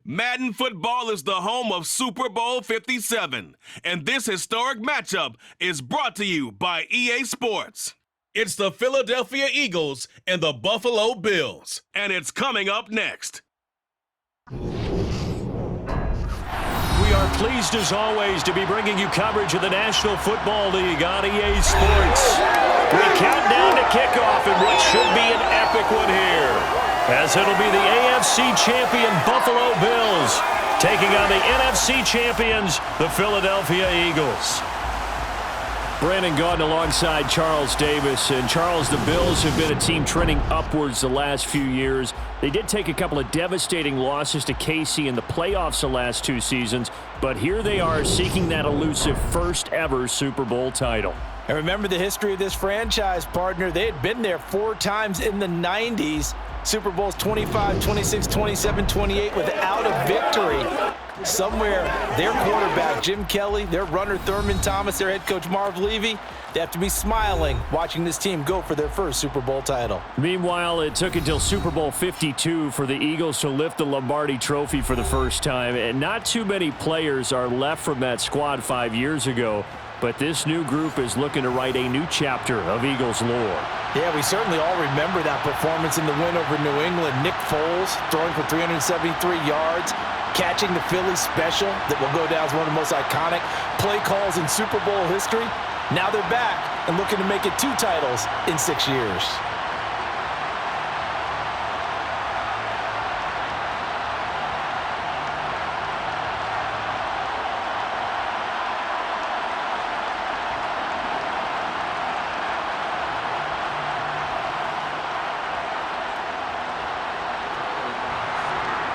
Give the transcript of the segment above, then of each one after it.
Madden football is the home of Super Bowl 57, and this historic matchup is brought to you by EA Sports. It's the Philadelphia Eagles and the Buffalo Bills, and it's coming up next. We are pleased as always to be bringing you coverage of the National Football League on EA Sports. We count down to kickoff in what should be an epic one here, as it'll be the AFC champion Buffalo Bills taking on the NFC champions, the Philadelphia Eagles. Brandon Gaudin alongside Charles Davis. And Charles, the Bills have been a team trending upwards the last few years. They did take a couple of devastating losses to KC in the playoffs the last 2 seasons, but here they are seeking that elusive first ever Super Bowl title. And remember the history of this franchise, partner. They had been there 4 times in the 90s. Super Bowls 25, 26, 27, 28 without a victory. Somewhere, their quarterback, Jim Kelly, their runner, Thurman Thomas, their head coach, Marv Levy, they have to be smiling watching this team go for their first Super Bowl title. Meanwhile, it took until Super Bowl 52 for the Eagles to lift the Lombardi Trophy for the first time. And not too many players are left from that squad 5 years ago. But this new group is looking to write a new chapter of Eagles lore. Yeah, we certainly all remember that performance in the win over New England. Nick Foles throwing for 373 yards, catching the Philly special that will go down as one of the most iconic play calls in Super Bowl history. Now they're back and looking to make it 2 titles in 6 years.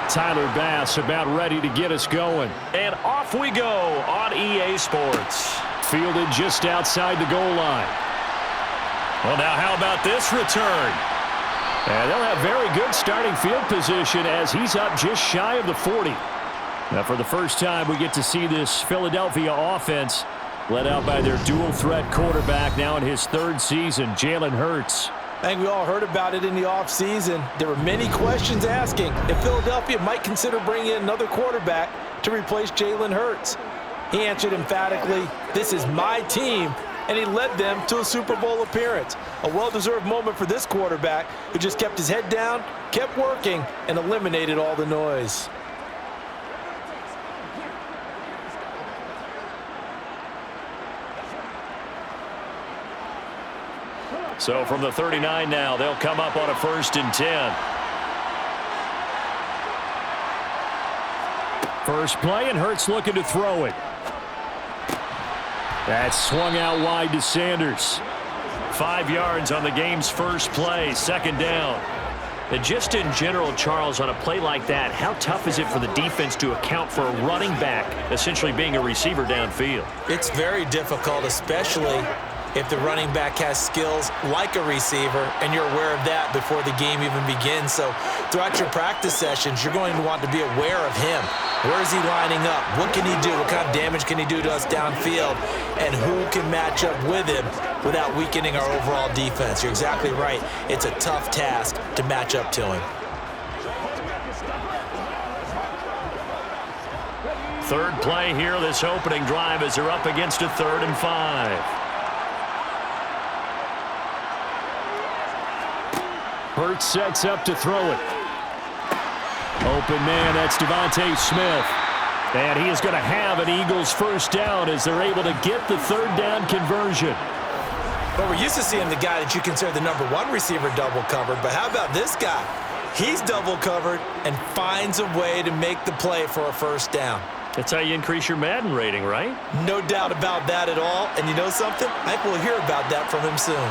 Tyler Bass about ready to get us going. And off we go on EA Sports. Fielded just outside the goal line. Well, now how about this return? And they'll have very good starting field position as he's up just shy of the 40. Now, for the first time, we get to see this Philadelphia offense led out by their dual-threat quarterback now in his 3rd season, Jalen Hurts. I think we all heard about it in the offseason. There were many questions asking if Philadelphia might consider bringing in another quarterback to replace Jalen Hurts. He answered emphatically, "This is my team," and he led them to a Super Bowl appearance. A well-deserved moment for this quarterback who just kept his head down, kept working, and eliminated all the noise. So from the 39 now, they'll come up on a 1st and 10. First play, and Hurts looking to throw it. That's swung out wide to Sanders. 5 yards on the game's first play, 2nd down. And just in general, Charles, on a play like that, how tough is it for the defense to account for a running back essentially being a receiver downfield? It's very difficult, especially if the running back has skills like a receiver, and you're aware of that before the game even begins. So throughout your practice sessions, you're going to want to be aware of him. Where is he lining up? What can he do? What kind of damage can he do to us downfield? And who can match up with him without weakening our overall defense? You're exactly right. It's a tough task to match up to him. 3rd play here, this opening drive, as they're up against a 3rd and 5. Hurts sets up to throw it. Open man, that's Devontae Smith. And he is going to have an Eagles first down as they're able to get the 3rd down conversion. Well, we're used to seeing the guy that you consider the number 1 receiver double covered, but how about this guy? He's double covered and finds a way to make the play for a first down. That's how you increase your Madden rating, right? No doubt about that at all. And you know something? I think we'll hear about that from him soon.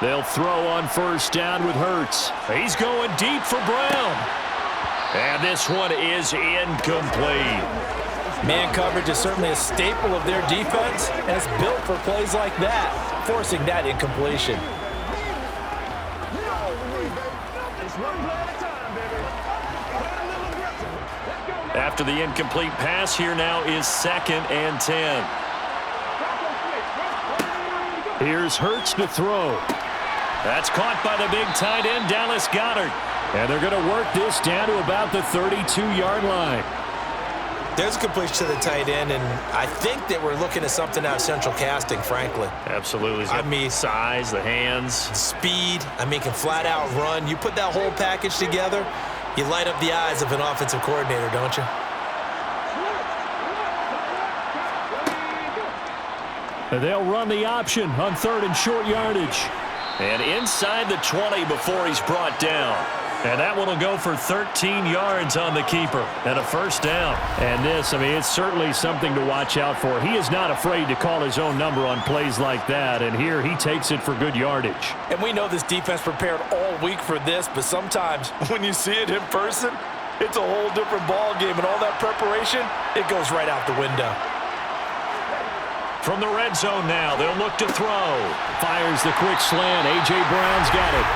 They'll throw on 1st down with Hurts. He's going deep for Brown. And this one is incomplete. Man coverage is certainly a staple of their defense, and it's built for plays like that, forcing that incompletion. After the incomplete pass, here now is 2nd and 10. Here's Hurts to throw. That's caught by the big tight end, Dallas Goedert. And they're going to work this down to about the 32-yard line. There's a completion to the tight end, and I think that we're looking at something out of central casting, frankly. Absolutely. I mean, size, the hands. Speed. I mean, can flat out run. You put that whole package together, you light up the eyes of an offensive coordinator, don't you? And they'll run the option on 3rd and short yardage. And inside the 20 before he's brought down. And that one will go for 13 yards on the keeper and a first down. And this, I mean, it's certainly something to watch out for. He is not afraid to call his own number on plays like that. And here he takes it for good yardage. And we know this defense prepared all week for this, but sometimes when you see it in person, it's a whole different ball game. And all that preparation, it goes right out the window. From the red zone now, they'll look to throw. Fires the quick slant. A.J. Brown's got it.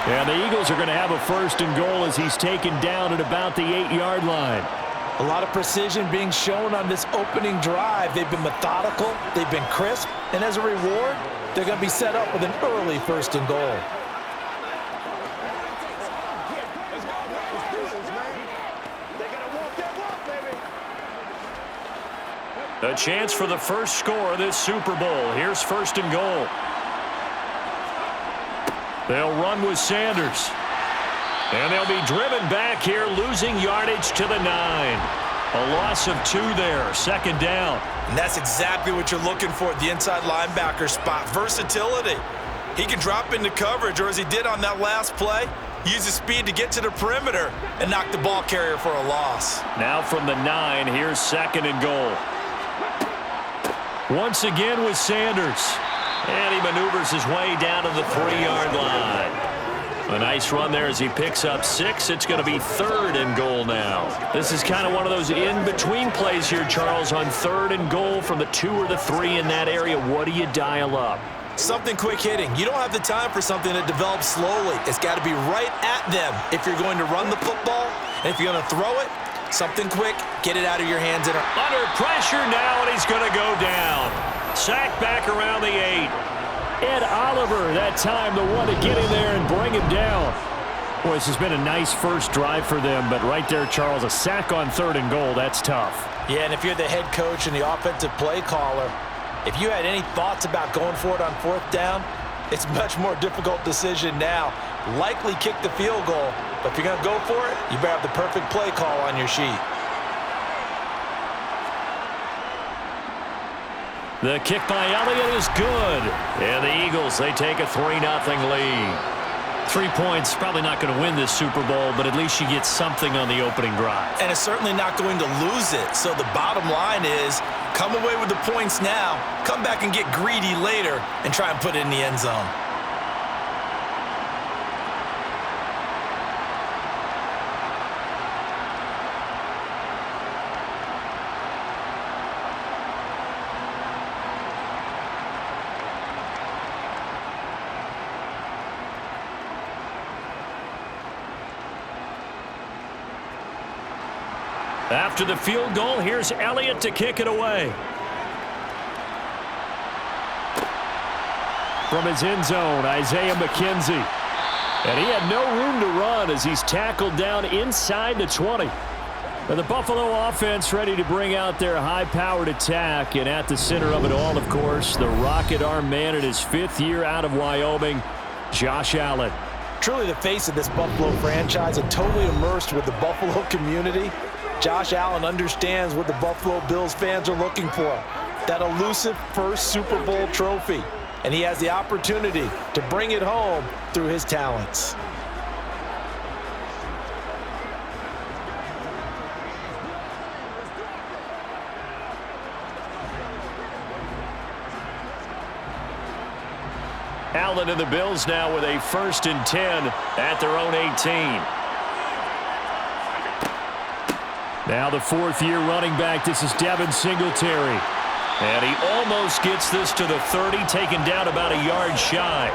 And the Eagles are going to have a 1st and goal as he's taken down at about the 8-yard line. A lot of precision being shown on this opening drive. They've been methodical. They've been crisp. And as a reward, they're going to be set up with an early 1st and goal. A chance for the first score of this Super Bowl. Here's 1st and goal. They'll run with Sanders. And they'll be driven back here, losing yardage to the 9. A loss of 2 there, 2nd down. And that's exactly what you're looking for at the inside linebacker spot. Versatility. He can drop into coverage, or as he did on that last play, use his speed to get to the perimeter and knock the ball carrier for a loss. Now from the 9, here's 2nd and goal. Once again with Sanders. And he maneuvers his way down to the 3-yard line. A nice run there as he picks up 6. It's going to be 3rd and goal now. This is kind of one of those in-between plays here, Charles, on 3rd and goal from the 2 or the 3 in that area. What do you dial up? Something quick hitting. You don't have the time for something that develops slowly. It's got to be right at them if you're going to run the football. And if you're going to throw it, something quick, get it out of your hands. Under pressure now, and he's going to go down. Sacked back around the 8. Ed Oliver, that time, the one to get in there and bring him down. Boy, this has been a nice first drive for them, but right there, Charles, a sack on 3rd and goal, that's tough. Yeah, and if you're the head coach and the offensive play caller, if you had any thoughts about going for it on 4th down, it's a much more difficult decision now. Likely kick the field goal, but if you're going to go for it, you better have the perfect play call on your sheet. The kick by Elliott is good. And the Eagles, they take a 3-0 lead. 3 points, probably not going to win this Super Bowl, but at least you get something on the opening drive. And it's certainly not going to lose it. So the bottom line is, come away with the points now, come back and get greedy later, and try and put it in the end zone. After the field goal, here's Elliott to kick it away. From his end zone, Isaiah McKenzie. And he had no room to run as he's tackled down inside the 20. And the Buffalo offense ready to bring out their high-powered attack. And at the center of it all, of course, the rocket arm man in his 5th year out of Wyoming, Josh Allen. Truly the face of this Buffalo franchise and totally immersed with the Buffalo community. Josh Allen understands what the Buffalo Bills fans are looking for. That elusive first Super Bowl trophy. And he has the opportunity to bring it home through his talents. Allen and the Bills now with a 1st and 10 at their own 18. Now the 4th-year running back, this is Devin Singletary. And he almost gets this to the 30, taken down about a yard shy.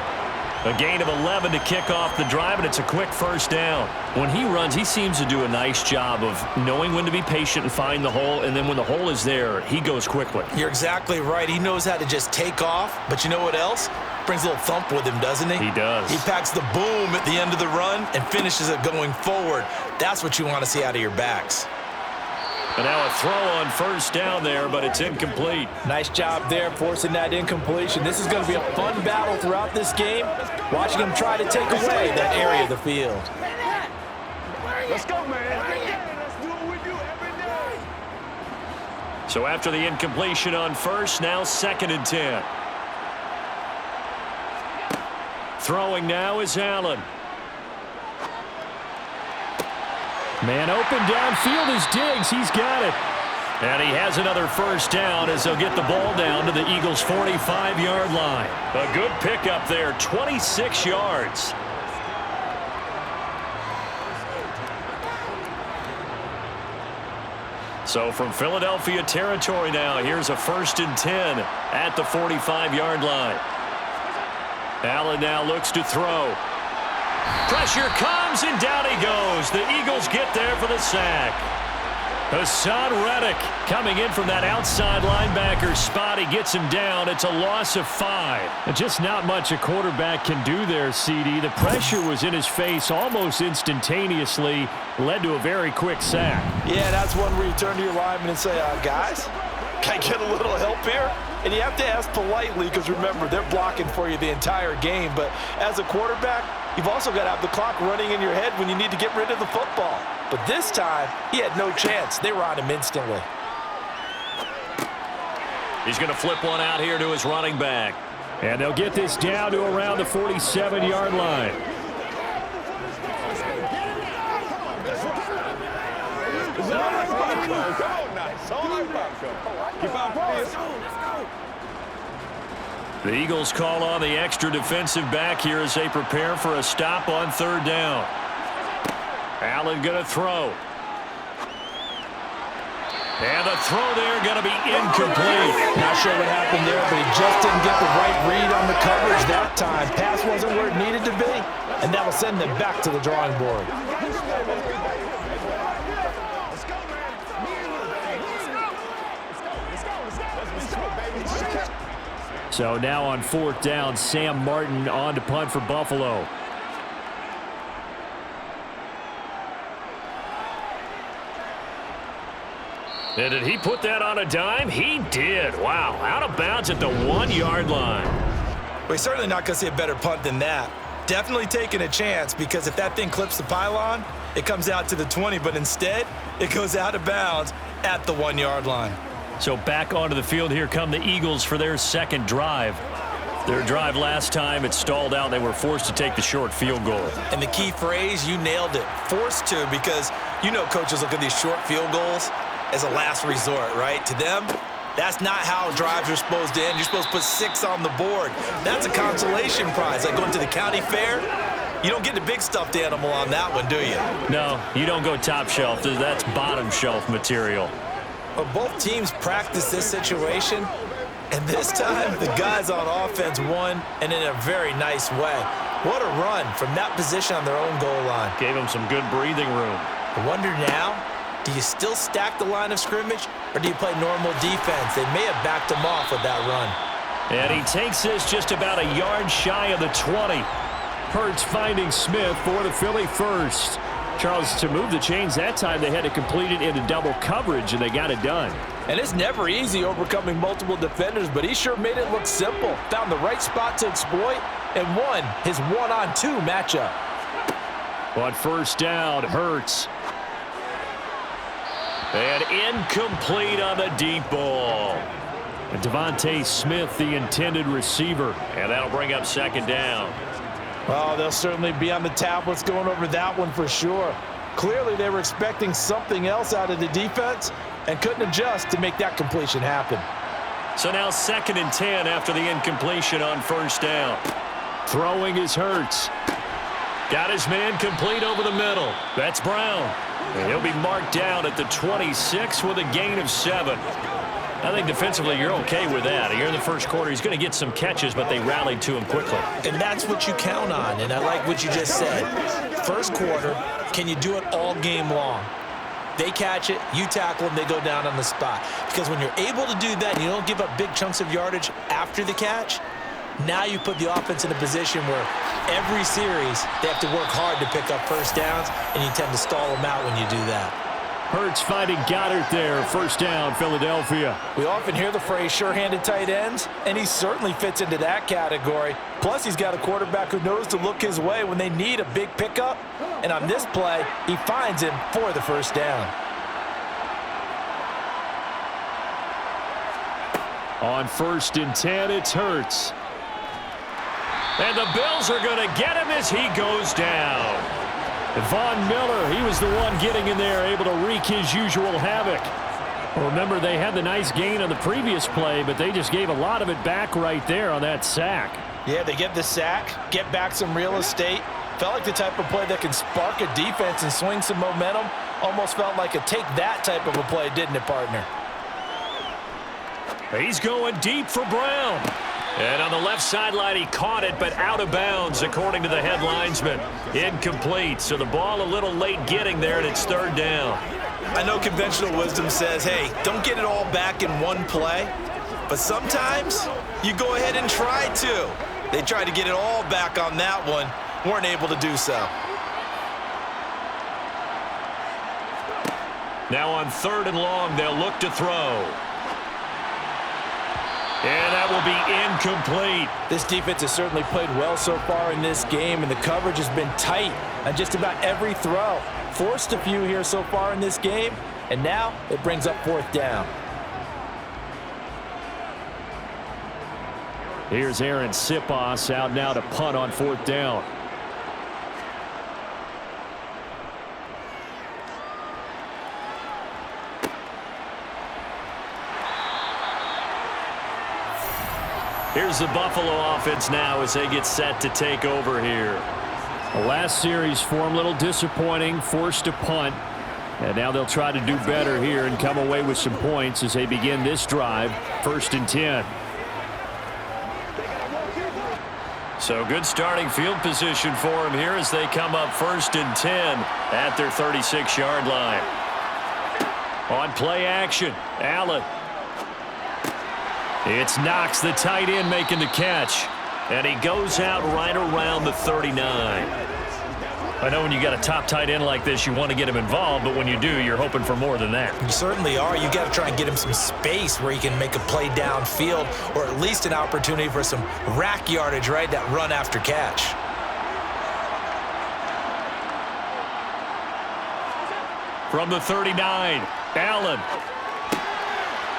A gain of 11 to kick off the drive, and it's a quick first down. When he runs, he seems to do a nice job of knowing when to be patient and find the hole, and then when the hole is there, he goes quickly. You're exactly right. He knows how to just take off, but you know what else? Brings a little thump with him, doesn't he? He does. He packs the boom at the end of the run and finishes it going forward. That's what you want to see out of your backs. And now a throw on first down there, but it's incomplete. Nice job there forcing that incompletion. This is going to be a fun battle throughout this game, watching him try to take away that area of the field. Let's go, man. Let's do what we do every day. So after the incompletion on first, now 2nd and 10. Throwing now is Allen. Man open downfield is Diggs. He's got it. And he has another first down as they'll get the ball down to the Eagles' 45-yard line. A good pickup there, 26 yards. So from Philadelphia territory now, here's a 1st and 10 at the 45-yard line. Allen now looks to throw. Pressure comes, and down he goes. The Eagles get there for the sack. Hassan Reddick coming in from that outside linebacker spot. He gets him down. It's a loss of 5. And just not much a quarterback can do there, CD. The pressure was in his face almost instantaneously. Led to a very quick sack. Yeah, that's one where you turn to your lineman and say, guys, can I get a little help here? And you have to ask politely because, remember, they're blocking for you the entire game. But as a quarterback, you've also got to have the clock running in your head when you need to get rid of the football. But this time, he had no chance. They were on him instantly. He's going to flip one out here to his running back. And they'll get this down to around the 47-yard line. The Eagles call on the extra defensive back here as they prepare for a stop on 3rd down. Allen going to throw. And the throw there going to be incomplete. Not sure what happened there, but he just didn't get the right read on the coverage that time. Pass wasn't where it needed to be, and that will send them back to the drawing board. So now on 4th down, Sam Martin on to punt for Buffalo. And did he put that on a dime? He did. Wow. Out of bounds at the 1-yard line. We're certainly not going to see a better punt than that. Definitely taking a chance because if that thing clips the pylon, it comes out to the 20, but instead it goes out of bounds at the 1-yard line. So back onto the field here come the Eagles for their 2nd drive. Their drive last time, it stalled out. They were forced to take the short field goal. And the key phrase, you nailed it, forced to, because you know coaches look at these short field goals as a last resort, right? To them, that's not how drives are supposed to end. You're supposed to put 6 on the board. That's a consolation prize. Like going to the county fair, you don't get the big stuffed animal on that one, do you? No, you don't go top shelf. That's bottom shelf material. But both teams practice this situation, and this time the guys on offense won, and in a very nice way. What a run from that position on their own goal line. Gave them some good breathing room. I wonder now, do you still stack the line of scrimmage, or do you play normal defense? They may have backed him off with that run. And he takes this just about a yard shy of the 20. Hurts finding Smith for the Philly first. Charles, to move the chains that time, they had to complete it into double coverage, and they got it done. And it's never easy overcoming multiple defenders, but he sure made it look simple. Found the right spot to exploit and won his 1-on-2 matchup. On 1st down, Hurts. And incomplete on the deep ball. And Devontae Smith, the intended receiver. And that'll bring up 2nd down. Oh, they'll certainly be on the tablets going over that one for sure. Clearly, they were expecting something else out of the defense and couldn't adjust to make that completion happen. So now 2nd and 10 after the incompletion on 1st down. Throwing is Hurts. Got his man complete over the middle. That's Brown. And he'll be marked down at the 26 with a gain of 7. I think defensively you're okay with that. Here in the first quarter, he's going to get some catches, but they rallied to him quickly. And that's what you count on, and I like what you just said. First quarter, can you do it all game long? They catch it, you tackle them, they go down on the spot. Because when you're able to do that and you don't give up big chunks of yardage after the catch, now you put the offense in a position where every series they have to work hard to pick up first downs, and you tend to stall them out when you do that. Hurts finding Goddard there. First down, Philadelphia. We often hear the phrase sure-handed tight ends, and he certainly fits into that category. Plus, he's got a quarterback who knows to look his way when they need a big pickup. And on this play, he finds him for the first down. On 1st and 10, it's Hurts. And the Bills are going to get him as he goes down. Von Miller, he was the one getting in there, able to wreak his usual havoc. Remember, they had the nice gain on the previous play, but they just gave a lot of it back right there on that sack. Yeah, they get the sack, get back some real estate. Felt like the type of play that can spark a defense and swing some momentum. Almost felt like a take that type of a play, didn't it, partner? He's going deep for Brown. And on the left sideline, he caught it, but out of bounds, according to the head linesman. Incomplete, so the ball a little late getting there, and it's 3rd down. I know conventional wisdom says, hey, don't get it all back in one play. But sometimes you go ahead and try to. They tried to get it all back on that one. Weren't able to do so. Now on 3rd and long, they'll look to throw. And that will be incomplete. This defense has certainly played well so far in this game, and the coverage has been tight on just about every throw. Forced a few here so far in this game, and now it brings up 4th down. Here's Aaron Sipos out now to punt on 4th down. Here's the Buffalo offense now as they get set to take over here. The last series for them, a little disappointing, forced to punt. And now they'll try to do better here and come away with some points as they begin this drive, 1st and 10. So good starting field position for them here as they come up 1st and 10 at their 36-yard line. On play action, Allen. It's Knox, the tight end, making the catch. And he goes out right around the 39. I know when you got a top tight end like this, you want to get him involved, but when you do, you're hoping for more than that. You certainly are. You got to try and get him some space where he can make a play downfield, or at least an opportunity for some rack yardage, right? That run after catch. From the 39, Allen.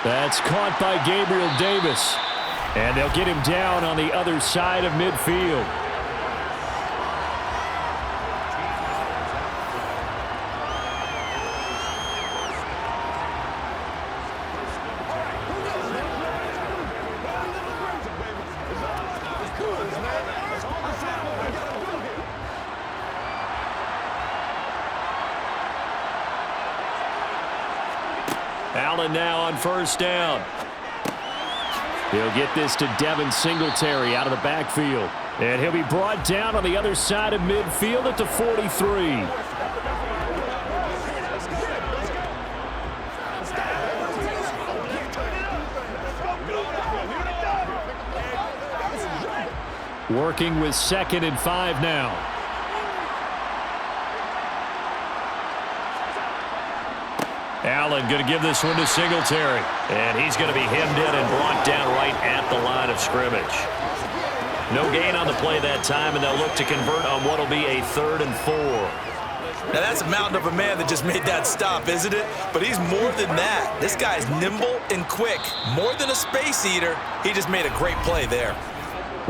That's caught by Gabriel Davis. And they'll get him down on the other side of midfield. Allen now on 1st down. He'll get this to Devin Singletary out of the backfield. And he'll be brought down on the other side of midfield at the 43. Working with 2nd and 5 now. Allen going to give this one to Singletary. And he's going to be hemmed in and brought down right at the line of scrimmage. No gain on the play that time, and they'll look to convert on what will be a 3rd and 4. Now, that's a mountain of a man that just made that stop, isn't it? But he's more than that. This guy's nimble and quick. More than a space eater. He just made a great play there.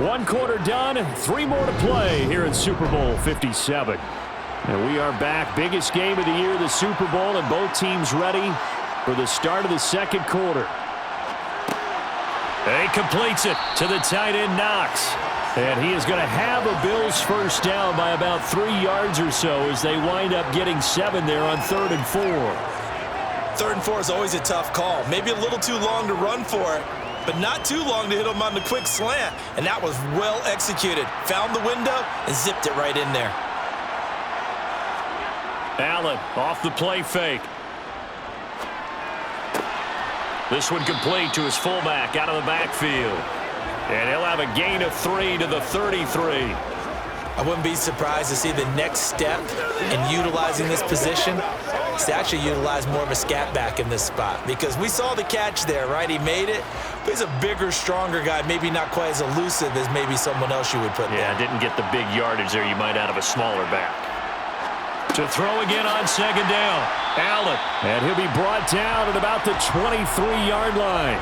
1 quarter done, 3 more to play here in Super Bowl 57. And we are back. Biggest game of the year, the Super Bowl, and both teams ready for the start of the 2nd quarter. He completes it to the tight end, Knox. And he is going to have a Bills first down by about 3 yards or so as they wind up getting 7 there on 3rd and 4. 3rd and 4 is always a tough call. Maybe a little too long to run for it, but not too long to hit him on the quick slant. And that was well executed. Found the window and zipped it right in there. Allen off the play fake. This one complete to his fullback out of the backfield. And he'll have a gain of 3 to the 33. I wouldn't be surprised to see the next step in utilizing this position is to actually utilize more of a scat back in this spot, because we saw the catch there, right? He made it, but he's a bigger, stronger guy, maybe not quite as elusive as maybe someone else you would put there. Yeah, didn't get the big yardage there you might out of a smaller back. To throw again on 2nd down, Allen. And he'll be brought down at about the 23-yard line.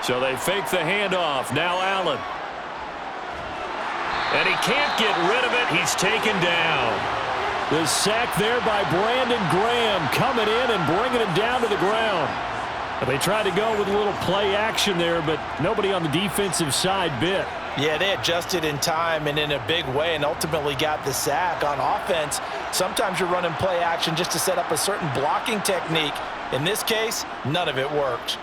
So they fake the handoff. Now Allen. And he can't get rid of it. He's taken down. The sack there by Brandon Graham, coming in and bringing it down to the ground. They tried to go with a little play action there, but nobody on the defensive side bit. Yeah, they adjusted in time and in a big way and ultimately got the sack. On offense, sometimes you're running play action just to set up a certain blocking technique. In this case, none of it worked.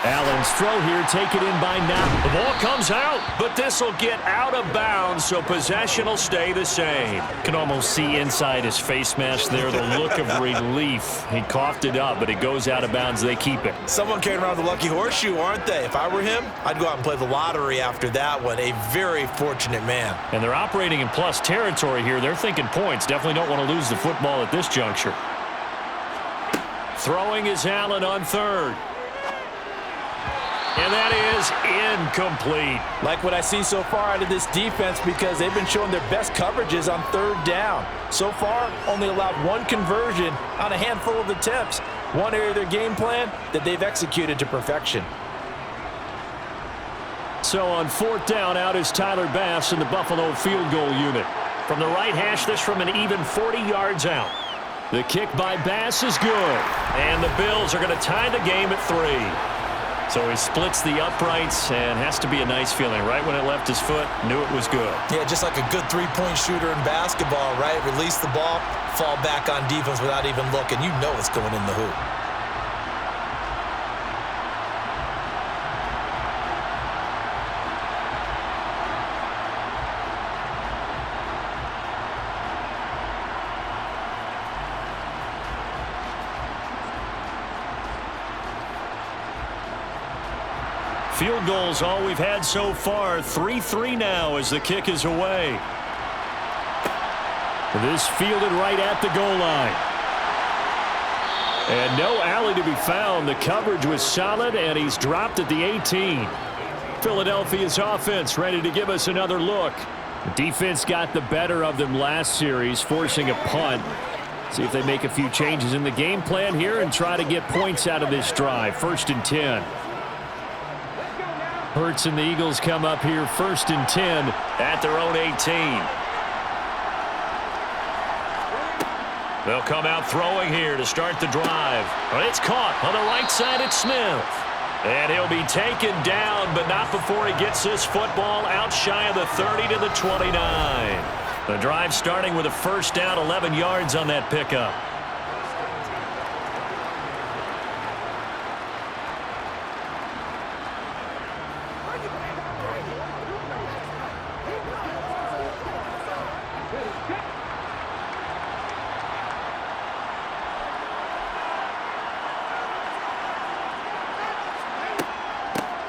Allen's throw here, taken in by Knapp. The ball comes out, but this will get out of bounds, so possession will stay the same. Can almost see inside his face mask there the look of relief. He coughed it up, but it goes out of bounds. They keep it. Someone carrying around the lucky horseshoe, aren't they? If I were him, I'd go out and play the lottery after that one. A very fortunate man. And they're operating in plus territory here. They're thinking points. Definitely don't want to lose the football at this juncture. Throwing is Allen on 3rd. And that is incomplete. Like what I see so far out of this defense, because they've been showing their best coverages on 3rd down. So far, only allowed 1 conversion on a handful of attempts. One area of their game plan that they've executed to perfection. So on 4th down, out is Tyler Bass in the Buffalo field goal unit. From the right hash, this from an even 40 yards out. The kick by Bass is good. And the Bills are going to tie the game at 3. So he splits the uprights, and has to be a nice feeling. Right when it left his foot, knew it was good. Yeah, just like a good three-point shooter in basketball, right? Release the ball, fall back on defense without even looking. You know it's going in the hoop. Field goals all we've had so far. 3-3 now as the kick is away. This fielded right at the goal line. And no alley to be found. The coverage was solid, and he's dropped at the 18. Philadelphia's offense ready to give us another look. The defense got the better of them last series, forcing a punt. See if they make a few changes in the game plan here and try to get points out of this drive. 1st and 10. Hurts and the Eagles come up here 1st and 10 at their own 18. They'll come out throwing here to start the drive. Well, it's caught on the right side at Smith. And he'll be taken down, but not before he gets this football out shy of the 30 to the 29. The drive starting with a 1st down, 11 yards on that pickup.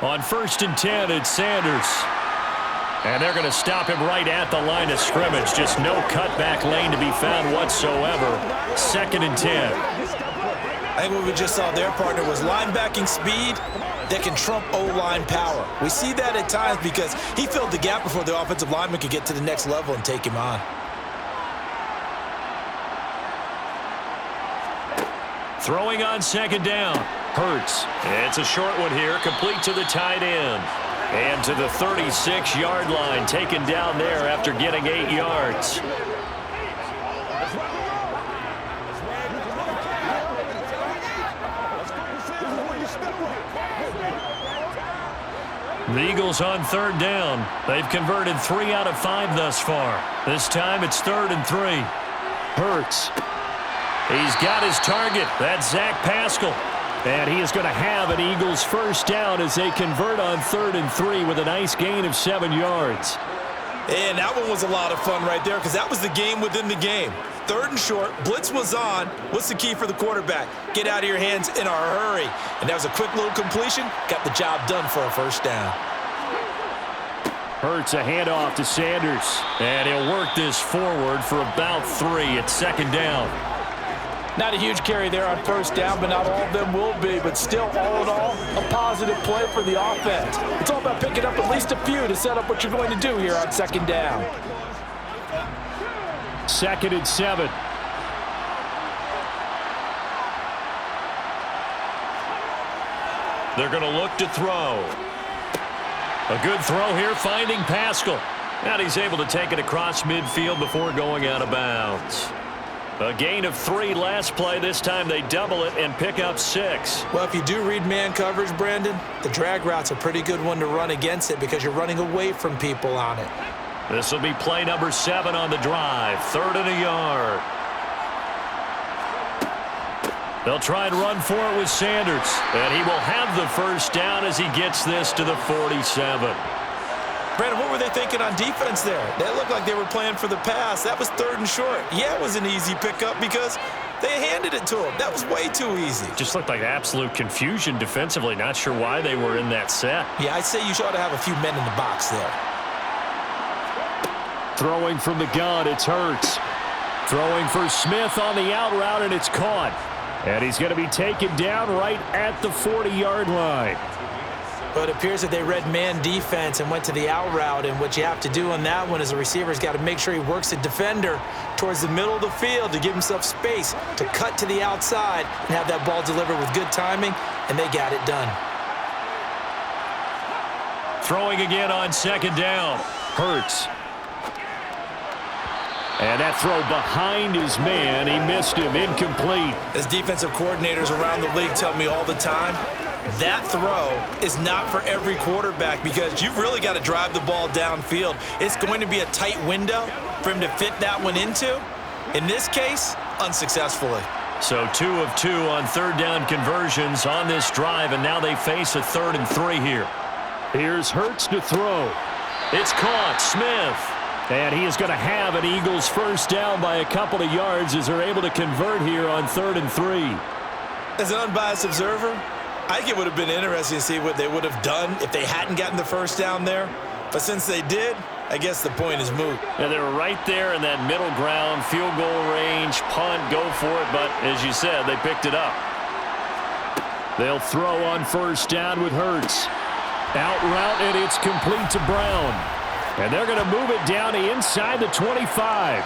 On 1st and 10, it's Sanders. And they're going to stop him right at the line of scrimmage. Just no cutback lane to be found whatsoever. 2nd and 10. I think what we just saw there, partner, was linebacking speed that can trump O-line power. We see that at times because he filled the gap before the offensive lineman could get to the next level and take him on. Throwing on 2nd down. Hurts. It's a short one here, complete to the tight end. And to the 36-yard line, taken down there after getting 8 yards. The Eagles on third down. They've converted 3 out of 5 thus far. This time it's 3rd and 3. Hurts. He's got his target. That's Zach Pascal. And he is going to have an Eagles first down as they convert on 3rd and 3 with a nice gain of 7 yards. And that one was a lot of fun right there because that was the game within the game. 3rd and short, blitz was on. What's the key for the quarterback? Get out of your hands in a hurry. And that was a quick little completion. Got the job done for a first down. Hurts a handoff to Sanders. And he'll work this forward for about 3 at 2nd down. Not a huge carry there on first down, but not all of them will be. But still, all in all, a positive play for the offense. It's all about picking up at least a few to set up what you're going to do here on 2nd down. 2nd and 7. They're going to look to throw. A good throw here, finding Pascal. And he's able to take it across midfield before going out of bounds. A gain of 3 last play. This time they double it and pick up 6. Well, if you do read man coverage, Brandon, the drag route's a pretty good one to run against it because you're running away from people on it. This will be play number 7 on the drive. 3rd and a yard. They'll try and run for it with Sanders. And he will have the first down as he gets this to the 47. Brandon, what were they thinking on defense there? They looked like they were playing for the pass. That was 3rd and short. Yeah, it was an easy pickup because they handed it to him. That was way too easy. Just looked like absolute confusion defensively. Not sure why they were in that set. Yeah, I'd say you ought to have a few men in the box there. Throwing from the gun, it's Hurts. Throwing for Smith on the out route, and it's caught. And he's going to be taken down right at the 40-yard line. But it appears that they read man defense and went to the out route. And what you have to do on that one is the receiver's got to make sure he works the defender towards the middle of the field to give himself space to cut to the outside and have that ball delivered with good timing, and they got it done. Throwing again on 2nd down. Hurts. And that throw behind his man. He missed him. Incomplete. As defensive coordinators around the league tell me all the time, that throw is not for every quarterback because you've really got to drive the ball downfield. It's going to be a tight window for him to fit that one into. In this case, unsuccessfully. So 2 of 2 on 3rd down conversions on this drive, and now they face a 3rd and 3 here. Here's Hurts to throw. It's caught. Smith. And he is going to have an Eagles first down by a couple of yards as they're able to convert here on 3rd and 3. As an unbiased observer, I think it would have been interesting to see what they would have done if they hadn't gotten the first down there. But since they did, I guess the point is moot. And they were right there in that middle ground, field goal range, punt, go for it. But as you said, they picked it up. They'll throw on first down with Hurts. Out route, and it's complete to Brown. And they're going to move it down inside the 25.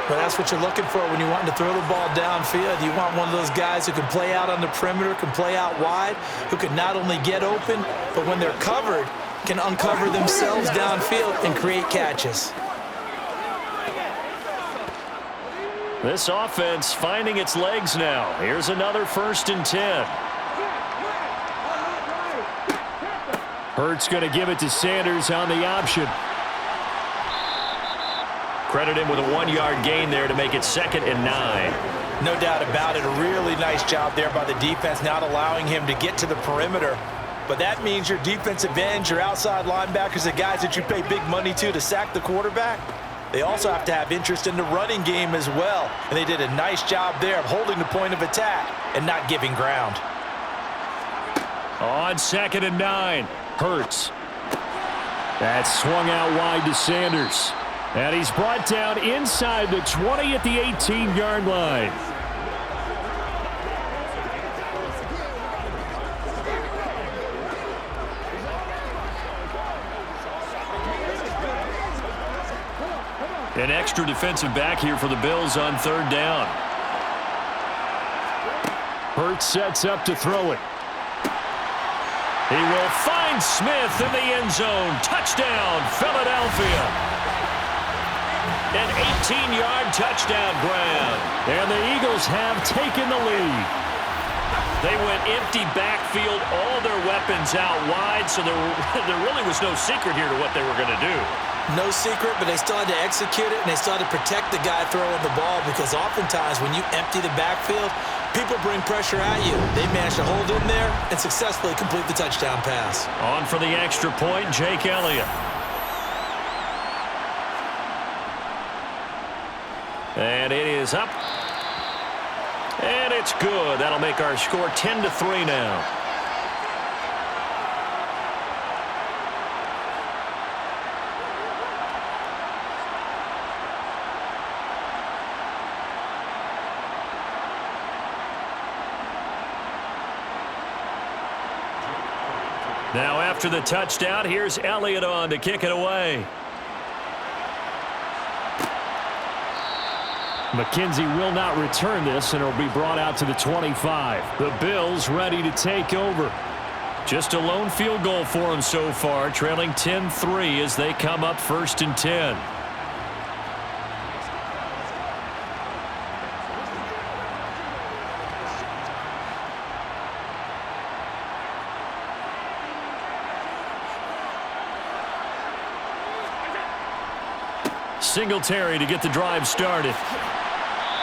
Well, that's what you're looking for when you're wanting to throw the ball downfield. You want one of those guys who can play out on the perimeter, can play out wide, who can not only get open, but when they're covered, can uncover themselves downfield and create catches. This offense finding its legs now. Here's another 1st and 10. Hurts going to give it to Sanders on the option. Credit him with a 1-yard gain there to make it 2nd and 9. No doubt about it. A really nice job there by the defense, not allowing him to get to the perimeter. But that means your defensive ends, your outside linebackers, the guys that you pay big money to sack the quarterback, they also have to have interest in the running game as well. And they did a nice job there of holding the point of attack and not giving ground. On 2nd and 9, Hurts. That's swung out wide to Sanders. And he's brought down inside the 20 at the 18-yard line. An extra defensive back here for the Bills on 3rd down. Hurts sets up to throw it. He will find Smith in the end zone. Touchdown, Philadelphia. An 18-yard touchdown grab. And the Eagles have taken the lead. They went empty backfield, all their weapons out wide, so there really was no secret here to what they were going to do. No secret, but they still had to execute it, and they still had to protect the guy throwing the ball, because oftentimes when you empty the backfield, people bring pressure at you. They managed to hold in there and successfully complete the touchdown pass. On for the extra point, Jake Elliott. And it is up. And it's good. That'll make our score 10-3 now. Now after the touchdown, here's Elliott on to kick it away. McKenzie will not return this, and it'll be brought out to the 25. The Bills ready to take over. Just a lone field goal for them so far, trailing 10-3 as they come up 1st and 10. Singletary to get the drive started.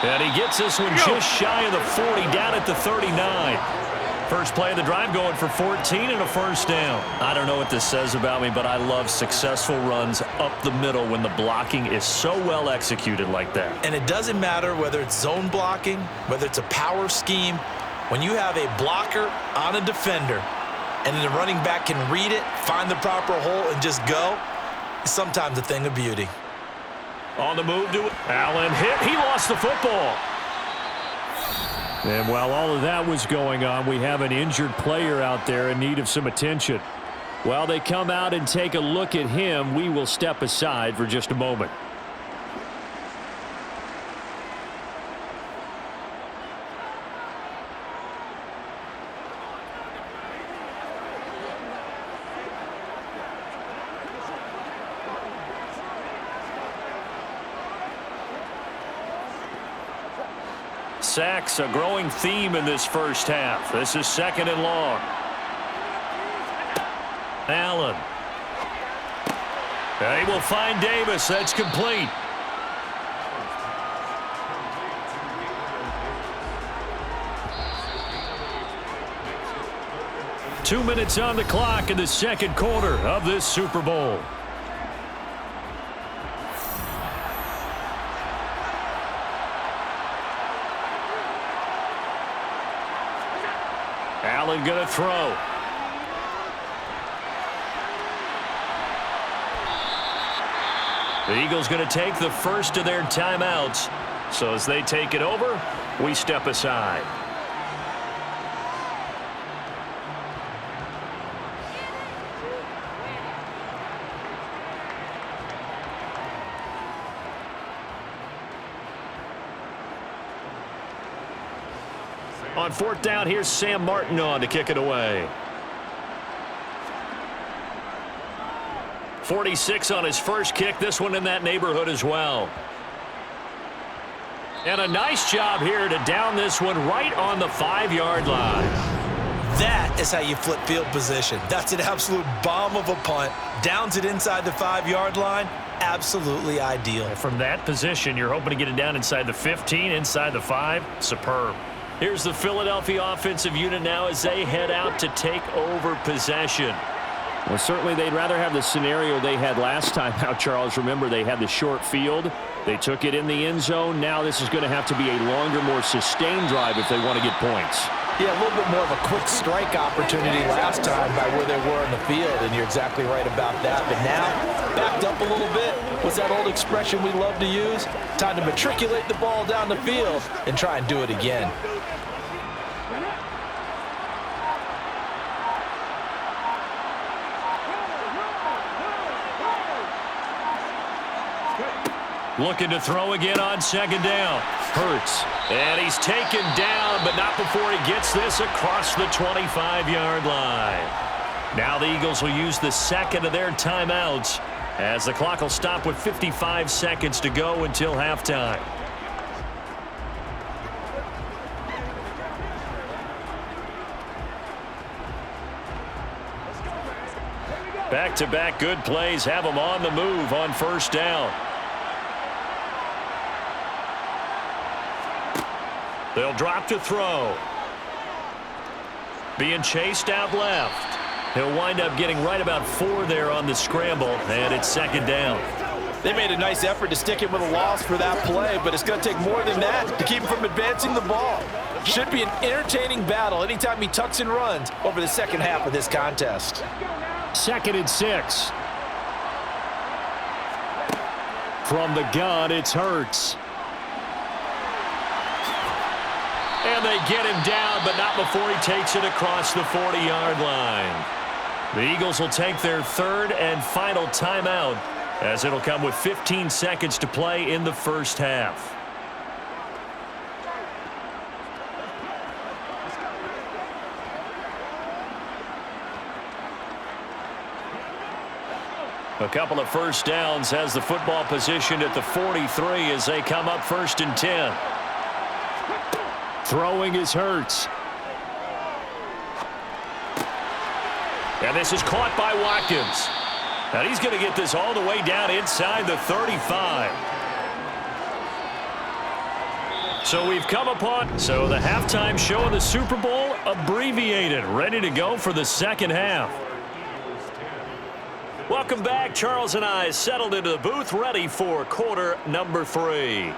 And he gets this one just shy of the 40, down at the 39. First play of the drive going for 14 and a first down. I don't know what this says about me, but I love successful runs up the middle when the blocking is so well executed like that. And it doesn't matter whether it's zone blocking, whether it's a power scheme. When you have a blocker on a defender and then the running back can read it, find the proper hole, and just go, it's sometimes a thing of beauty. On the move to Allen hit. He lost the football. And while all of that was going on, we have an injured player out there in need of some attention. While they come out and take a look at him, we will step aside for just a moment. Sacks, a growing theme in this first half. This is 2nd and long. Allen. They will find Davis. That's complete. Two minutes on the clock in the second quarter of this Super Bowl. Allen going to throw. The Eagles going to take the first of their timeouts. So as they take it over, we step aside. On 4th down, here's Sam Martin on to kick it away. 46 on his first kick. This one in that neighborhood as well. And a nice job here to down this one right on the 5-yard line. That is how you flip field position. That's an absolute bomb of a punt. Downs it inside the 5-yard line. Absolutely ideal. From that position, you're hoping to get it down inside the 15, inside the 5. Superb. Here's the Philadelphia offensive unit now as they head out to take over possession. Well, certainly they'd rather have the scenario they had last time out, Charles. Remember, they had the short field. They took it in the end zone. Now this is going to have to be a longer, more sustained drive if they want to get points. Yeah, a little bit more of a quick strike opportunity last time by where they were in the field, and you're exactly right about that. But now, backed up a little bit. What's that old expression we love to use? Time to matriculate the ball down the field and try and do it again. Looking to throw again on 2nd down. Hurts. And he's taken down, but not before he gets this across the 25-yard line. Now the Eagles will use the second of their timeouts as the clock will stop with 55 seconds to go until halftime. Back-to-back good plays have them on the move on first down. They'll drop to throw. Being chased out left. He'll wind up getting right about 4 there on the scramble, and it's second down. They made a nice effort to stick him with a loss for that play, but it's going to take more than that to keep him from advancing the ball. Should be an entertaining battle anytime he tucks and runs over the second half of this contest. 2nd and 6. From the gun, it's Hurts. And they get him down, but not before he takes it across the 40-yard line. The Eagles will take their third and final timeout as it'll come with 15 seconds to play in the first half. A couple of first downs has the football positioned at the 43 as they come up 1st and 10. Throwing is Hurts. And this is caught by Watkins. And he's going to get this all the way down inside the 35. So we've come upon the halftime show of the Super Bowl abbreviated, ready to go for the second half. Welcome back. Charles and I settled into the booth, ready for quarter number 3.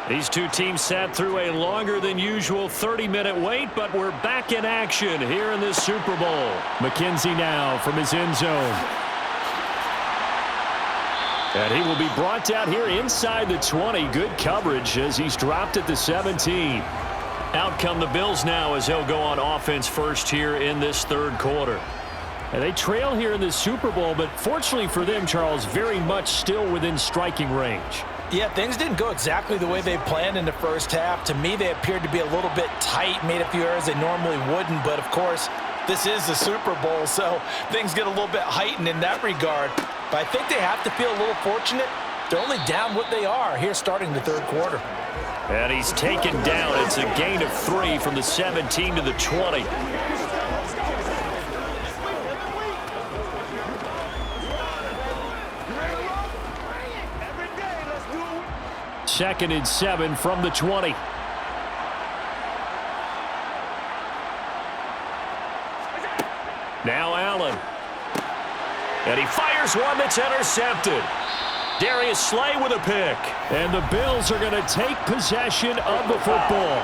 These two teams sat through a longer than usual 30-minute wait, but we're back in action here in this Super Bowl. McKenzie now from his end zone. And he will be brought down here inside the 20. Good coverage as he's dropped at the 17. Out come the Bills now as they'll go on offense first here in this third quarter. And they trail here in this Super Bowl, but fortunately for them, Charles, very much still within striking range. Yeah, things didn't go exactly the way they planned in the first half. To me, they appeared to be a little bit tight, made a few errors they normally wouldn't. But, of course, this is the Super Bowl, so things get a little bit heightened in that regard. But I think they have to feel a little fortunate. They're only down what they are here starting the third quarter. And he's taken down. It's a gain of 3 from the 17 to the 20. 2nd and 7 from the 20. Now Allen. And he fires one that's intercepted. Darius Slay with a pick. And the Bills are going to take possession of the football.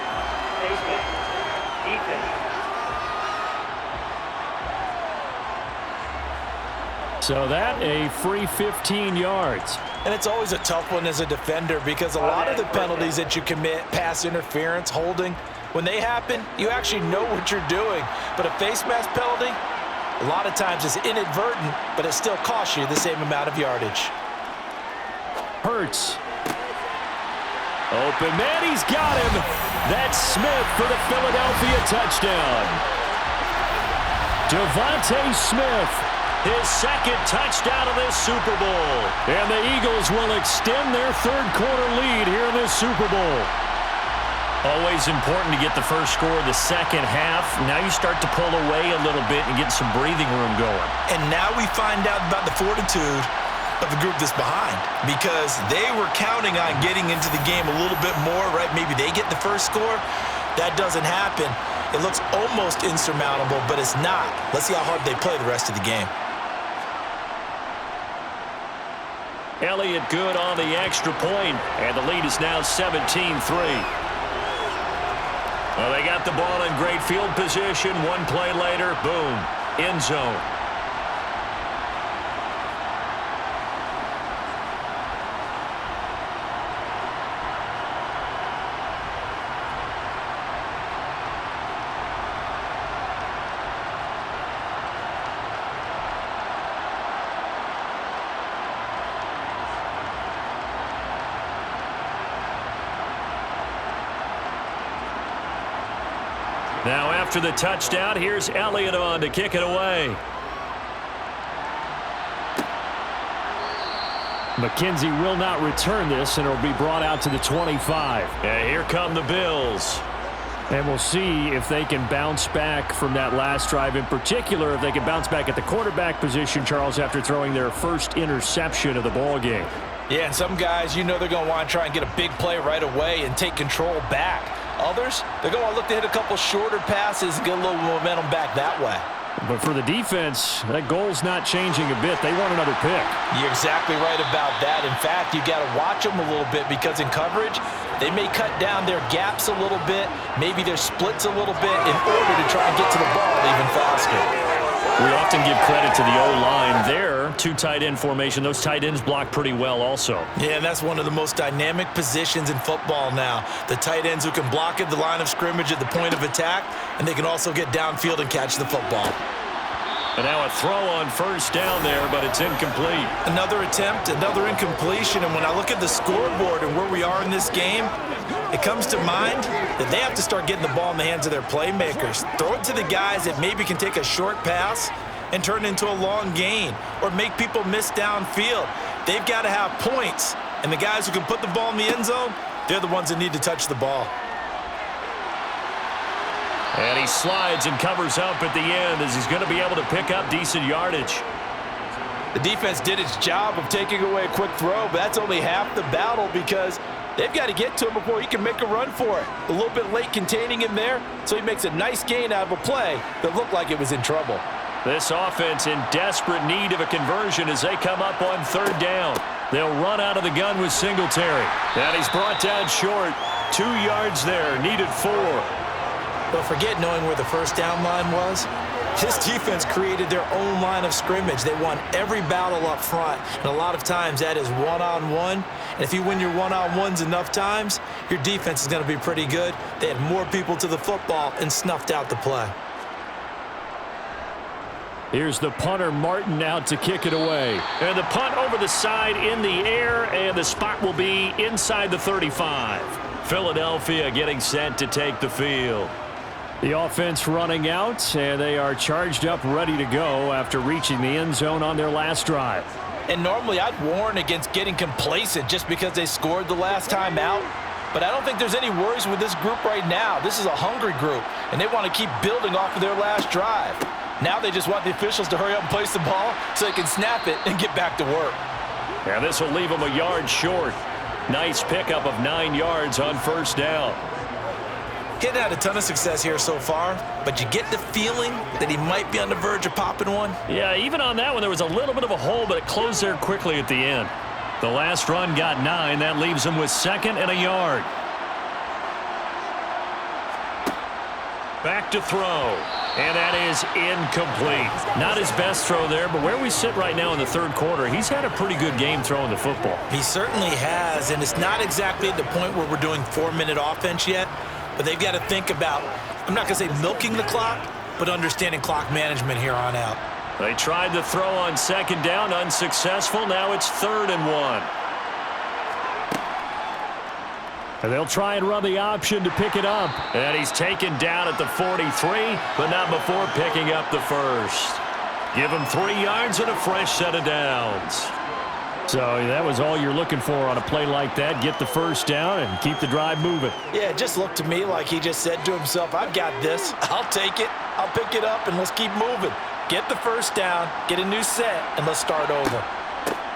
So that a free 15 yards. And it's always a tough one as a defender because a lot of the penalties that you commit, pass interference, holding, when they happen, you actually know what you're doing. But a face mask penalty, a lot of times is inadvertent, but it still costs you the same amount of yardage. Hurts. Open man, he's got him. That's Smith for the Philadelphia touchdown. Devontae Smith. His second touchdown of this Super Bowl. And the Eagles will extend their third quarter lead here in this Super Bowl. Always important to get the first score of the second half. Now you start to pull away a little bit and get some breathing room going. And now we find out about the fortitude of the group that's behind because they were counting on getting into the game a little bit more, right? Maybe they get the first score. That doesn't happen. It looks almost insurmountable, but it's not. Let's see how hard they play the rest of the game. Elliott good on the extra point, and the lead is now 17-3. Well, they got the ball in great field position. One play later, boom, end zone. Now after the touchdown, here's Elliott on to kick it away. McKenzie will not return this, and it'll be brought out to the 25. And here come the Bills. And we'll see if they can bounce back from that last drive. In particular, if they can bounce back at the quarterback position, Charles, after throwing their first interception of the ball game. Yeah, and some guys, they're going to want to try and get a big play right away and take control back. Others, they're going to look to hit a couple shorter passes and get a little momentum back that way. But for the defense, that goal's not changing a bit. They want another pick. You're exactly right about that. In fact, you got to watch them a little bit because in coverage, they may cut down their gaps a little bit, maybe their splits a little bit in order to try and get to the ball even faster. We often give credit to the O-line there. Two tight end formation. Those tight ends block pretty well also. Yeah, and that's one of the most dynamic positions in football now. The tight ends who can block at the line of scrimmage at the point of attack, and they can also get downfield and catch the football. And now a throw on first down there, but it's incomplete. Another attempt, another incompletion, and when I look at the scoreboard and where we are in this game, it comes to mind that they have to start getting the ball in the hands of their playmakers. Throw it to the guys that maybe can take a short pass and turn it into a long gain or make people miss downfield. They've got to have points, and the guys who can put the ball in the end zone, they're the ones that need to touch the ball. And he slides and covers up at the end as he's going to be able to pick up decent yardage. The defense did its job of taking away a quick throw, but that's only half the battle because they've got to get to him before he can make a run for it. A little bit late containing him there, so he makes a nice gain out of a play that looked like it was in trouble. This offense in desperate need of a conversion as they come up on third down. They'll run out of the gun with Singletary. And he's brought down short. 2 yards there, needed 4. But forget knowing where the first down line was. This defense created their own line of scrimmage. They won every battle up front, and a lot of times that is one-on-one. And if you win your one-on-ones enough times, your defense is going to be pretty good. They had more people to the football and snuffed out the play. Here's the punter, Martin, out to kick it away. And the punt over the side in the air, and the spot will be inside the 35. Philadelphia getting set to take the field. The offense running out, and they are charged up, ready to go after reaching the end zone on their last drive. And normally I'd warn against getting complacent just because they scored the last time out. But I don't think there's any worries with this group right now. This is a hungry group, and they want to keep building off of their last drive. Now they just want the officials to hurry up and place the ball so they can snap it and get back to work. Yeah, this will leave them a yard short. Nice pickup of 9 yards on first down. Getting had a ton of success here so far, but you get the feeling that he might be on the verge of popping one. Yeah, even on that one, there was a little bit of a hole, but it closed there quickly at the end. The last run got 9. That leaves him with 2nd and a yard. Back to throw. And that is incomplete. Not his best throw there, but where we sit right now in the third quarter, he's had a pretty good game throwing the football. He certainly has, and it's not exactly at the point where we're doing 4-minute offense yet, but they've got to think about, I'm not going to say milking the clock, but understanding clock management here on out. They tried the throw on 2nd down, unsuccessful. Now it's 3rd and 1. And they'll try and run the option to pick it up. And he's taken down at the 43, but not before picking up the first. Give him 3 yards and a fresh set of downs. So that was all you're looking for on a play like that. Get the first down and keep the drive moving. Yeah, it just looked to me like he just said to himself, I've got this. I'll take it. I'll pick it up, and let's keep moving. Get the first down, get a new set, and let's start over.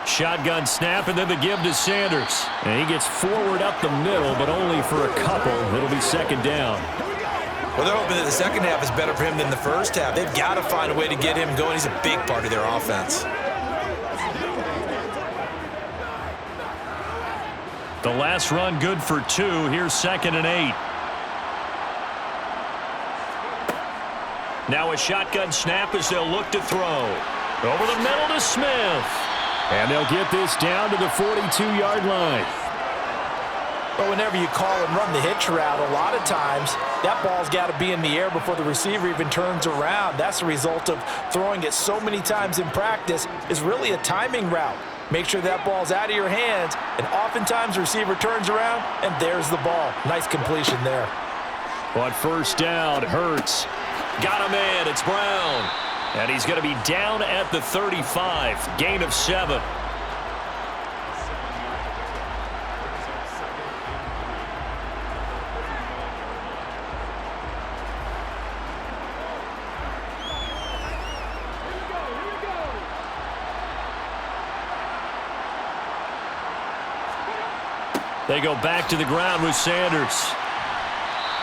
Shotgun snap, and then the give to Sanders. And he gets forward up the middle, but only for a couple. It'll be 2nd down. Well, they're hoping that the second half is better for him than the first half. They've got to find a way to get him going. He's a big part of their offense. The last run good for 2. Here's 2nd and 8. Now a shotgun snap as they'll look to throw. Over the middle to Smith. And they'll get this down to the 42-yard line. But whenever you call and run the hitch route, a lot of times that ball's got to be in the air before the receiver even turns around. That's the result of throwing it so many times in practice. Is really a timing route. Make sure that ball's out of your hands, and oftentimes the receiver turns around, and there's the ball. Nice completion there. On first down, Hurts. Got him in. It's Brown. And he's going to be down at the 35. Gain of 7. They go back to the ground with Sanders.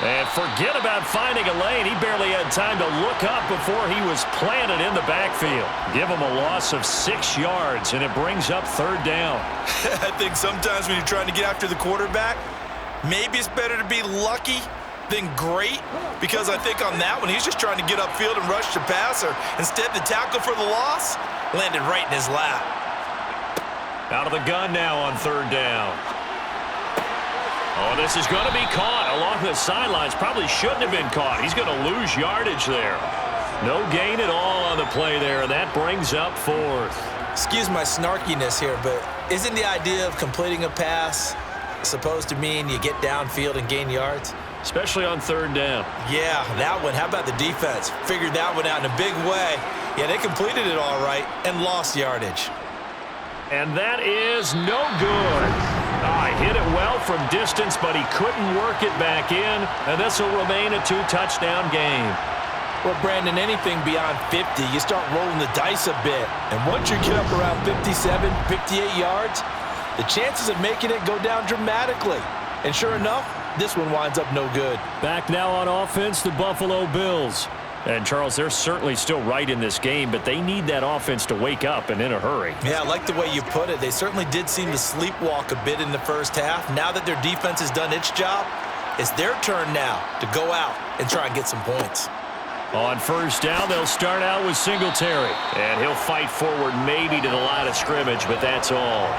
And forget about finding a lane. He barely had time to look up before he was planted in the backfield. Give him a loss of 6 yards, and it brings up third down. I think sometimes when you're trying to get after the quarterback, maybe it's better to be lucky than great, because I think on that one, he's just trying to get upfield and rush the passer. Instead, the tackle for the loss landed right in his lap. Out of the gun now on third down. Oh, this is going to be caught along the sidelines. Probably shouldn't have been caught. He's going to lose yardage there. No gain at all on the play there, and that brings up fourth. Excuse my snarkiness here, but isn't the idea of completing a pass supposed to mean you get downfield and gain yards? Especially on third down. Yeah, that one. How about the defense? Figured that one out in a big way. Yeah, they completed it all right and lost yardage. And that is no good. He hit it well from distance, but he couldn't work it back in, and this will remain a 2-touchdown game. Well, Brandon, anything beyond 50, you start rolling the dice a bit. And once you get up around 57, 58 yards, the chances of making it go down dramatically. And sure enough, this one winds up no good. Back now on offense, the Buffalo Bills. And, Charles, they're certainly still right in this game, but they need that offense to wake up and in a hurry. Yeah, I like the way you put it. They certainly did seem to sleepwalk a bit in the first half. Now that their defense has done its job, it's their turn now to go out and try and get some points. On first down, they'll start out with Singletary. And he'll fight forward maybe to the line of scrimmage, but that's all.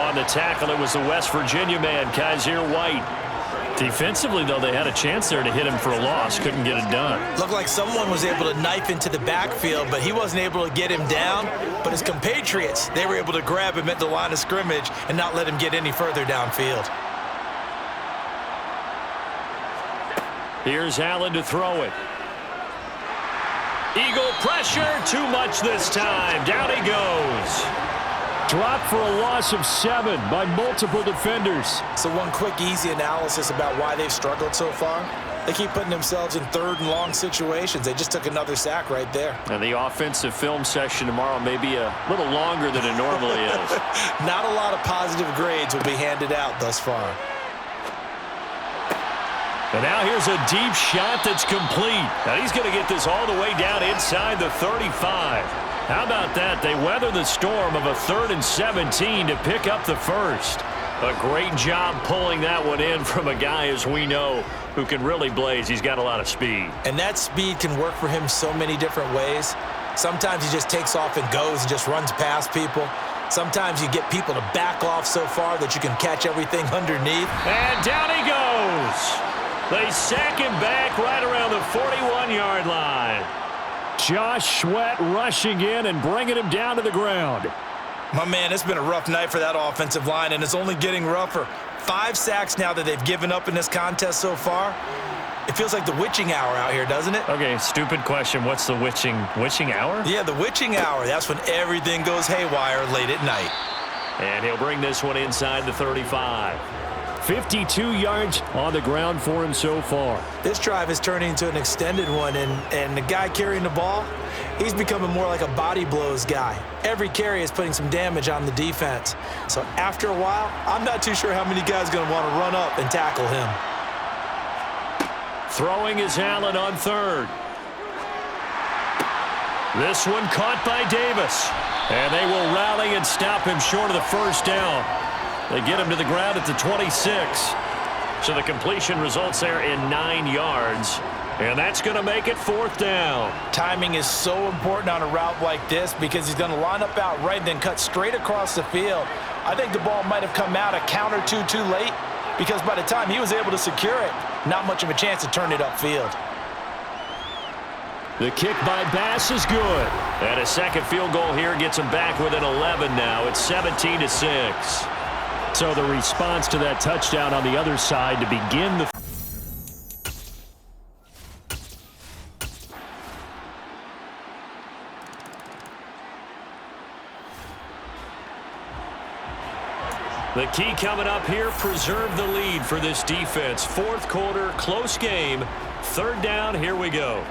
On the tackle, it was the West Virginia man, Kaiser White. Defensively, though, they had a chance there to hit him for a loss. Couldn't get it done. Looked like someone was able to knife into the backfield, but he wasn't able to get him down. But his compatriots, they were able to grab him at the line of scrimmage and not let him get any further downfield. Here's Allen to throw it. Eagle pressure, too much this time. Down he goes. Dropped for a loss of 7 by multiple defenders. So one quick, easy analysis about why they've struggled so far. They keep putting themselves in third and long situations. They just took another sack right there. And the offensive film session tomorrow may be a little longer than it normally is. Not a lot of positive grades will be handed out thus far. And now here's a deep shot that's complete. And he's going to get this all the way down inside the 35. How about that? They weather the storm of a 3rd and 17 to pick up the first. A great job pulling that one in from a guy, as we know, who can really blaze. He's got a lot of speed. And that speed can work for him so many different ways. Sometimes he just takes off and goes and just runs past people. Sometimes you get people to back off so far that you can catch everything underneath. And down he goes. They sack him back right around the 41-yard line. Josh Sweat rushing in and bringing him down to the ground. My man, it's been a rough night for that offensive line, and it's only getting rougher. 5 sacks now that they've given up in this contest so far. It feels like the witching hour out here, doesn't it? Okay, stupid question. What's the witching hour? Yeah, the witching hour. That's when everything goes haywire late at night. And he'll bring this one inside the 35. 52 yards on the ground for him so far. This drive is turning into an extended one, and the guy carrying the ball, he's becoming more like a body blows guy. Every carry is putting some damage on the defense. So after a while, I'm not too sure how many guys are going to want to run up and tackle him. Throwing is Allen on third. This one caught by Davis. And they will rally and stop him short of the first down. They get him to the ground at the 26. So the completion results there in 9 yards. And that's going to make it 4th down. Timing is so important on a route like this because he's going to line up out right and then cut straight across the field. I think the ball might have come out a count or two too late because by the time he was able to secure it, not much of a chance to turn it upfield. The kick by Bass is good. And a second field goal here gets him back within 11 now. It's 17-6. So the response to that touchdown on the other side to begin the The key coming up here, preserve the lead for this defense. 4th quarter, close game. 3rd down, here we go.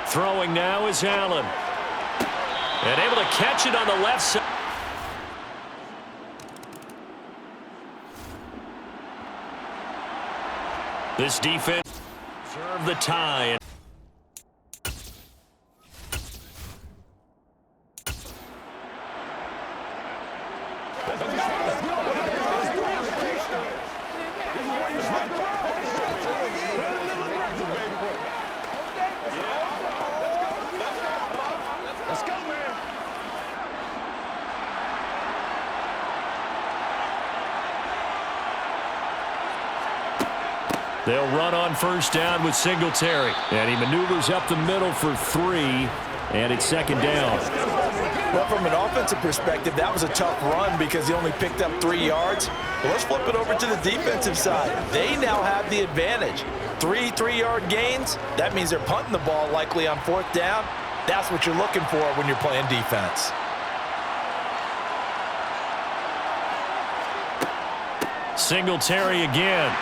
Throwing now is Allen. And able to catch it on the left side. This defense preserve the tie. Let's go, man. They'll run on 1st down with Singletary. And he maneuvers up the middle for 3, and it's 2nd down. Well, from an offensive perspective, that was a tough run because he only picked up 3 yards. Well, let's flip it over to the defensive side. They now have the advantage. 3 3-yard gains, that means they're punting the ball likely on 4th down. That's what you're looking for when you're playing defense. Singletary again.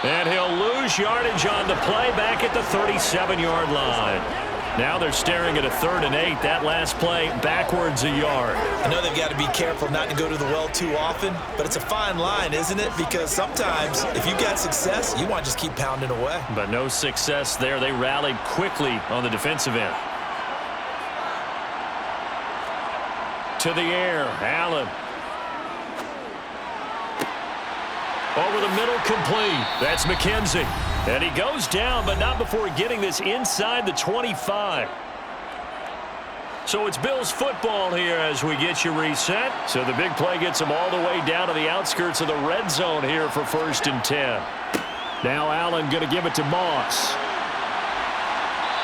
And he'll lose yardage on the play back at the 37-yard line. Now they're staring at a 3rd and 8. That last play backwards a yard. I know they've got to be careful not to go to the well too often, but it's a fine line, isn't it? Because sometimes if you got success, you want to just keep pounding away. But no success there. They rallied quickly on the defensive end. To the air, Allen. Over the middle, complete. That's McKenzie. And he goes down, but not before getting this inside the 25. So it's Bills football here as we get you reset. So the big play gets them all the way down to the outskirts of the red zone here for 1st and 10. Now Allen going to give it to Moss.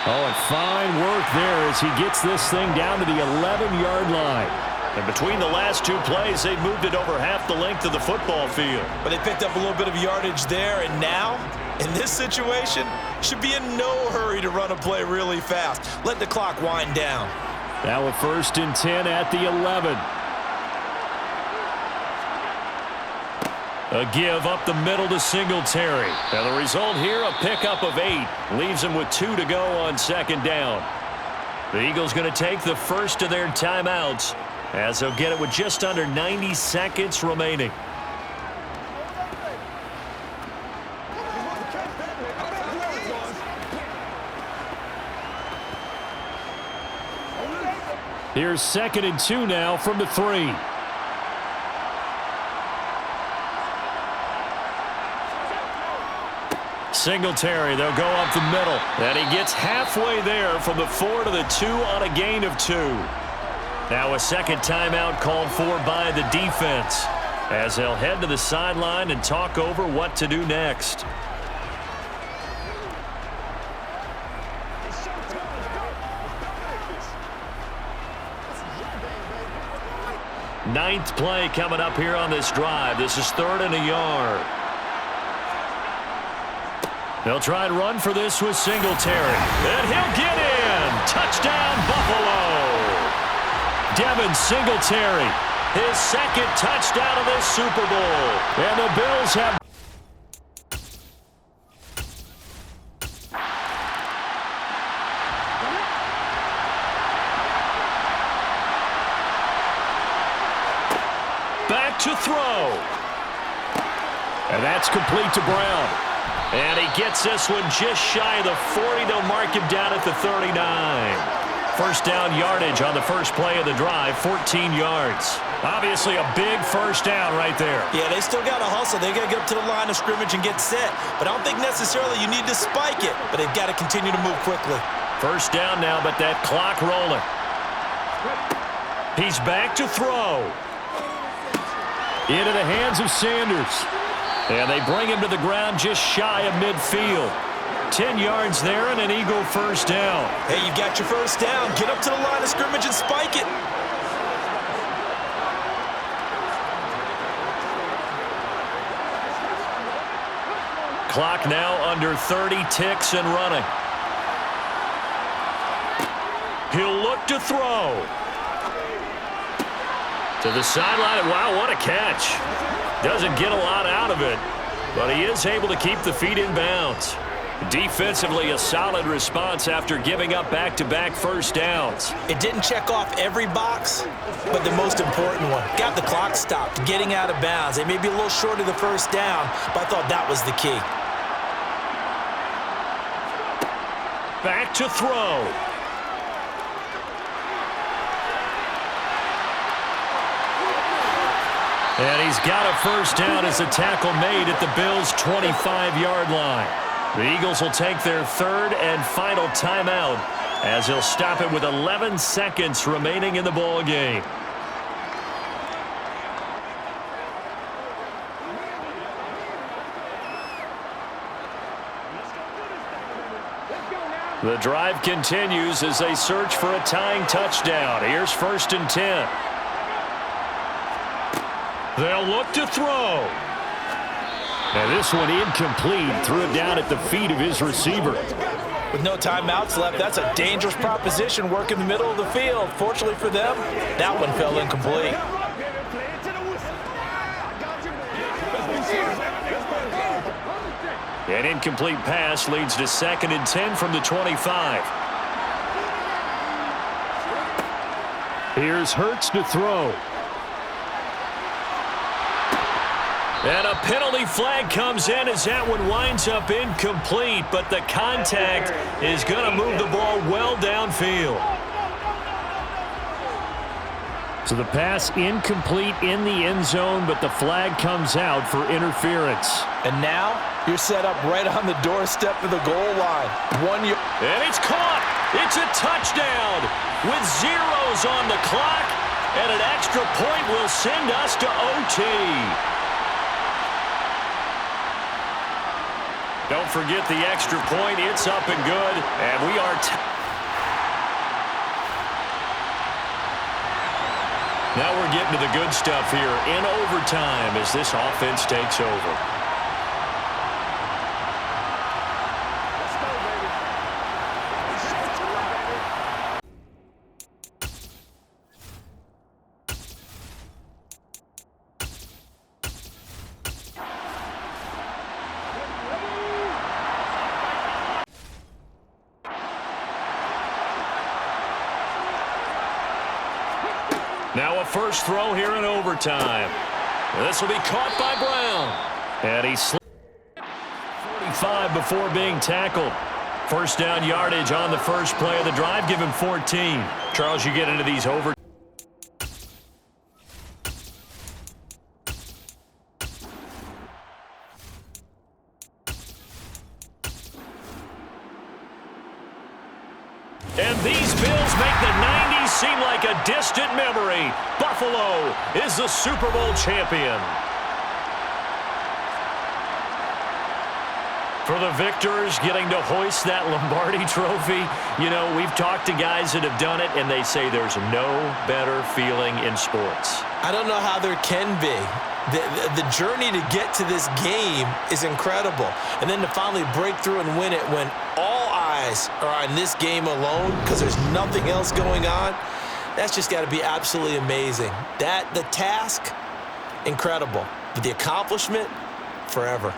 Oh, and fine work there as he gets this thing down to the 11-yard line. And between the last 2 plays, they've moved it over half the length of the football field. But they picked up a little bit of yardage there, and now, in this situation, should be in no hurry to run a play really fast. Let the clock wind down. Now with 1st and 10 at the 11. A give up the middle to Singletary. And the result here, a pickup of 8. Leaves them with 2 to go on 2nd down. The Eagles going to take the first of their timeouts, as they'll get it with just under 90 seconds remaining. Here's 2nd and 2 now from the 3. Singletary, they'll go up the middle. And he gets halfway there from the 4 to the 2 on a gain of 2. Now a second timeout called for by the defense, as they'll head to the sideline and talk over what to do next. Ninth play coming up here on this drive. This is 3rd and a yard. They'll try and run for this with Singletary. And he'll get in. Touchdown, Buffalo. Devin Singletary, his 2nd touchdown of this Super Bowl. And the Bills have... back to throw. And that's complete to Brown. And he gets this one just shy of the 40. They'll mark him down at the 39. First down yardage on the first play of the drive, 14 yards. Obviously a big first down right there. Yeah, they still got to hustle. They got to get up to the line of scrimmage and get set. But I don't think necessarily you need to spike it, but they've got to continue to move quickly. First down now, but that clock rolling. He's back to throw. Into the hands of Sanders. And they bring him to the ground just shy of midfield. 10 yards there and an Eagle first down. Hey, you've got your first down. Get up to the line of scrimmage and spike it. Clock now under 30 ticks and running. He'll look to throw. To the sideline. Wow, what a catch. Doesn't get a lot out of it, but he is able to keep the feet in bounds. Defensively, a solid response after giving up back-to-back first downs. It didn't check off every box, but the most important one. Got the clock stopped, getting out of bounds. They may be a little short of the first down, but I thought that was the key. Back to throw. And he's got a first down as the tackle made at the Bills' 25-yard line. The Eagles will take their third and final timeout as he'll stop it with 11 seconds remaining in the ball game. The drive continues as they search for a tying touchdown. Here's 1st and 10. They'll look to throw. And this one incomplete. Threw it down at the feet of his receiver. With no timeouts left, that's a dangerous proposition. Work in the middle of the field. Fortunately for them, that one fell incomplete. An incomplete pass leads to 2nd and 10 from the 25. Here's Hurts to throw. And a penalty flag comes in as that one winds up incomplete, but the contact is going to move the ball well downfield. So the pass incomplete in the end zone, but the flag comes out for interference. And now you're set up right on the doorstep of the goal line. And it's caught. It's a touchdown with zeros on the clock, and an extra point will send us to OT. Don't forget the extra point. It's up and good, and we are now we're getting to the good stuff here in overtime as this offense takes over. Now a first throw here in overtime. This will be caught by Brown. And he's 45 before being tackled. First down yardage on the first play of the drive. Give him 14. Charles, you get into these over. And these Bills make the 90s seem like a distant memory. Buffalo is the Super Bowl champion. For the victors, getting to hoist that Lombardi trophy, you know, we've talked to guys that have done it, and they say there's no better feeling in sports. I don't know how there can be. The journey to get to this game is incredible. And then to finally break through and win it when all eyes are on this game alone because there's nothing else going on, that's just got to be absolutely amazing. The task, incredible. But the accomplishment, forever.